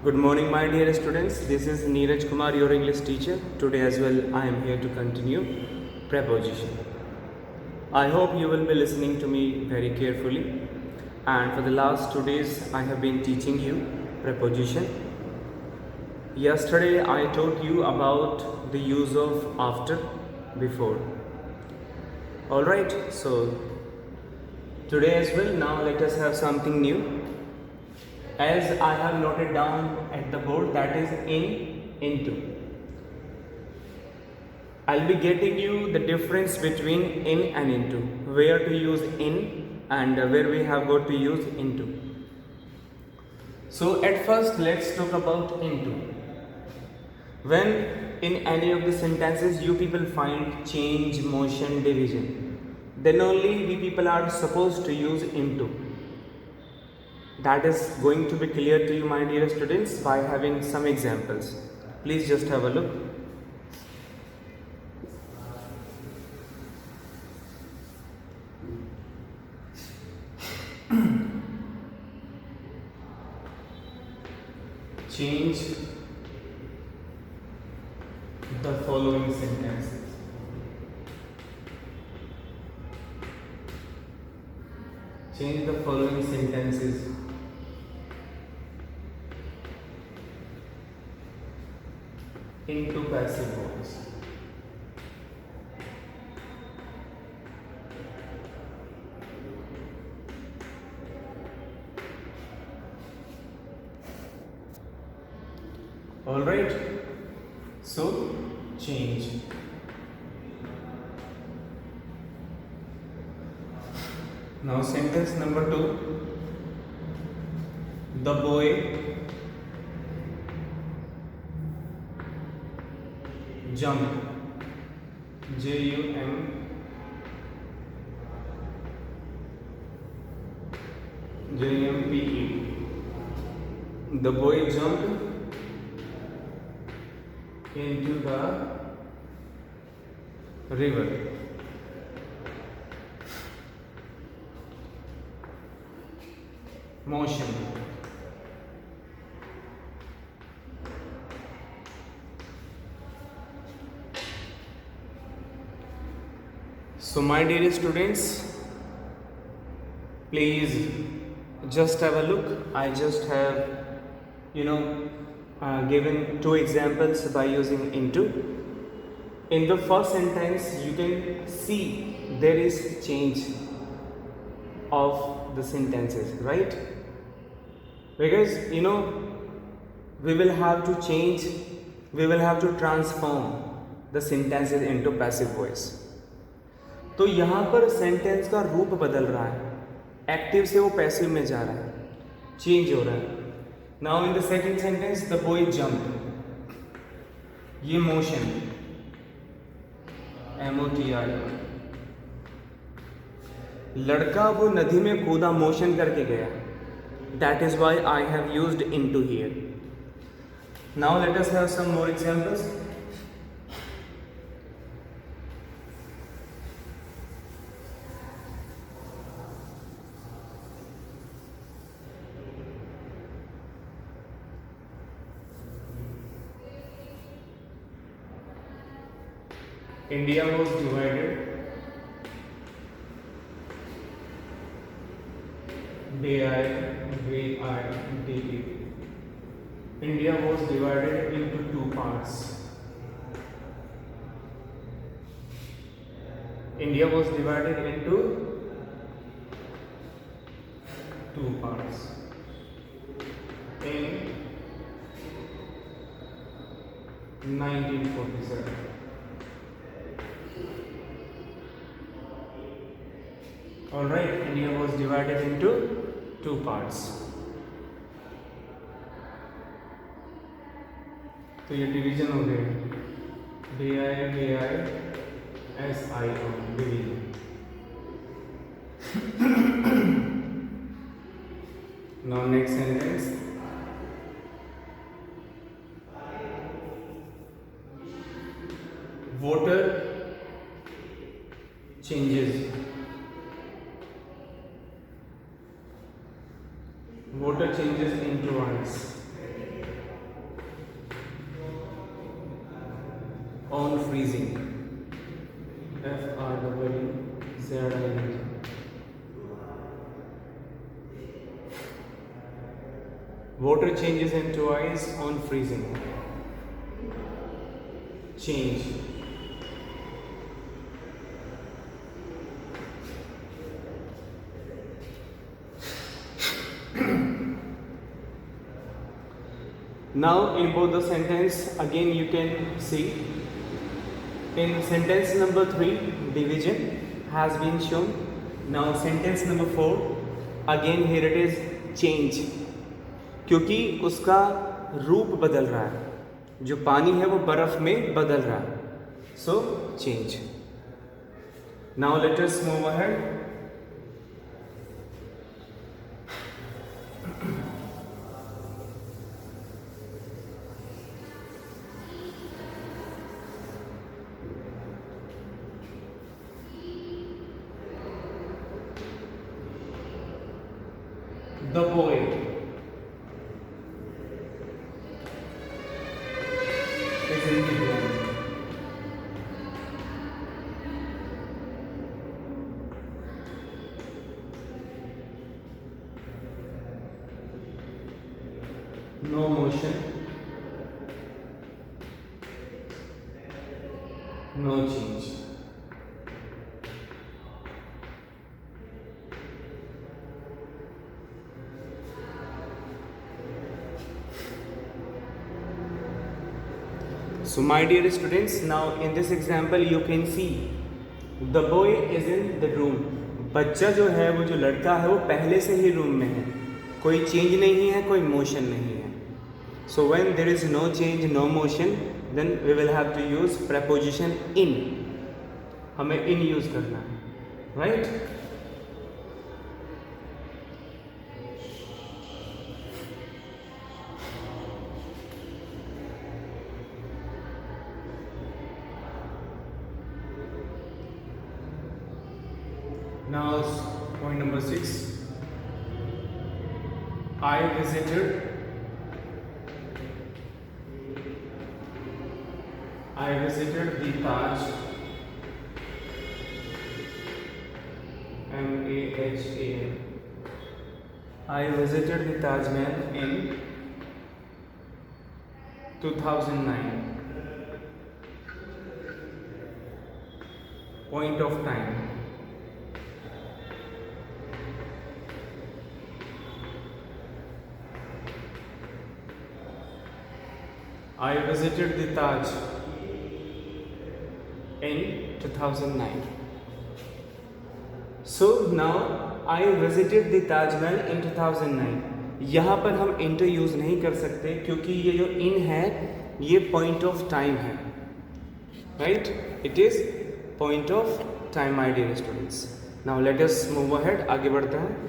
Good morning, my dear students. This is Neeraj Kumar, your English teacher. Today as well, I am here to continue preposition. I hope you will be listening to me very carefully. And for the last 2 days, I have been teaching you preposition. Yesterday, I taught you about the use of after, before. Alright, so today as well, now let us have something new. As I have noted down at the board, that is in, into. I'll be getting you the difference between in and into, where to use in and where we have got to use into. So at first let's talk about into. When in any of the sentences you people find change, motion, division, then only we people are supposed to use into. That is going to be clear to you, my dear students, by having some examples. Please just have a look. Change the following sentences. Change the following sentences into passive voice. Alright, so change. Now sentence number 2. The boy jumped. J-U-M-P-E. The boy jumped into the river. Motion. So my dear students, please just have a look. I just have given 2 examples by using into. In the first sentence you can see there is change of the sentences, right? Because we will have to change, we will have to transform the sentences into passive voice. तो यहाँ पर sentence का रूप बदल रहा है, active से वो पैसिव में जा रहा है, चेंज हो रहा है. Now in the second sentence the boy jumped, ये मोशन, MOTI, लड़का वो नदी में कूदा, मोशन करके गया. That is why I have used into here. Now let us have some more examples. India was divided. D-I-V-I-D-E. India was divided into 2 parts. India was divided into 2 parts in 1947. Alright, India was divided into 2 parts. तो ये division हो गया, DIVISIO, division. Now next sentence. Water changes. Water changes into ice. freezing. FREEZING. Water changes into ice on freezing. Change. Now in both the sentence, again you can see in sentence number 3 division has been shown. Now sentence number 4, again here it is change, क्योंकि उसका रूप बदल रहा है, जो पानी है वो बर्फ में बदल रहा है. So change. Now let us move ahead. The boy is in the room. No motion, no change. So my dear students, now in this example you can see the boy is in the room. बच्चा जो है, वो जो लड़का है, वो पहले से ही रूम में है, कोई चेंज नहीं है, कोई मोशन नहीं है. So when there is no change, no motion, then we will have to use preposition in. हमें in use करना है, right? Now point number 6. I visited the Taj, MAHAL. I visited the Taj Mahal in 2009. Point of time. I visited the Taj in 2009. So now I visited the Taj Mahal in 2009. यहाँ पर हम inter use नहीं कर सकते, क्योंकि ये जो in है ये पॉइंट ऑफ टाइम है, right? It is point of time my dear students. Now let us move ahead. आगे बढ़ते हैं.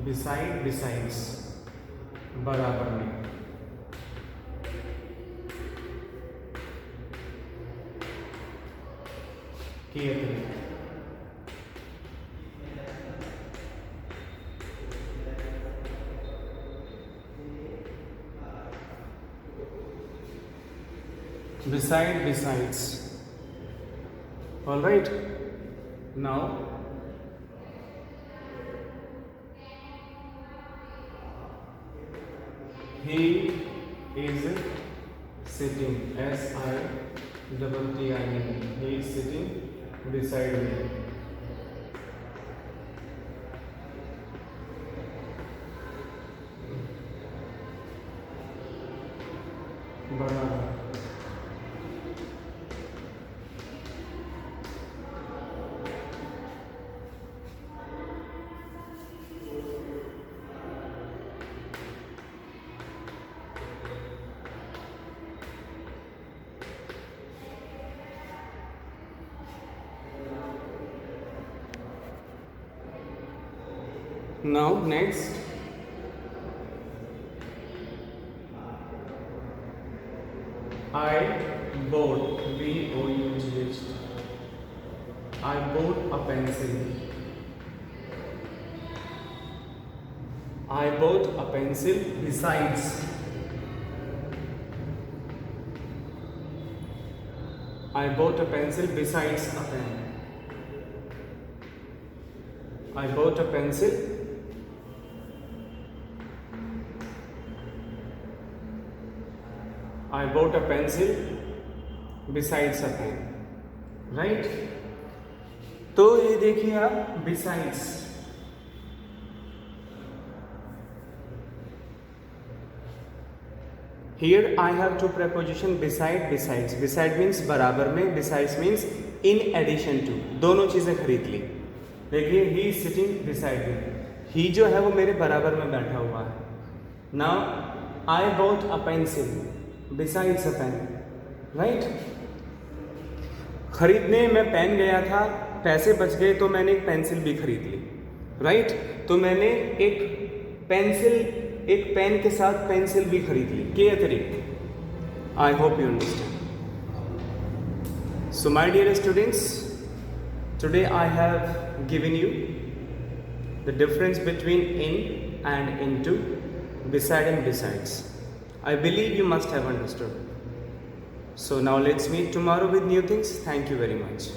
besides besides बराबर में. के अतिरिक्त. besides. All right. Now he is sitting, SITTING. He is sitting beside me. बराबर. Now next, I bought, B-O-U-G-H, I bought a pencil. I bought a pencil besides. I bought a pencil besides a pen. I bought a pencil I bought a pencil besides a pen. Right? तो ये देखिए आप, besides. Here I have two preposition beside, besides. Beside means बराबर में, besides means in addition to. दोनों चीजें खरीद ली. देखिए, he is sitting beside me. He जो है वो मेरे बराबर में बैठा हुआ है. Now I bought a pencil besides a pen. Right? खरीदने मैं पेन गया था, पैसे बच गए तो मैंने एक पेंसिल भी खरीद ली. राइट? तो मैंने एक पेन के साथ पेंसिल भी खरीद ली के अतिरिक्त. I hope you understand. So my dear students, today I have given you the difference between in and into, beside and besides. I believe you must have understood. So now let's meet tomorrow with new things. Thank you very much.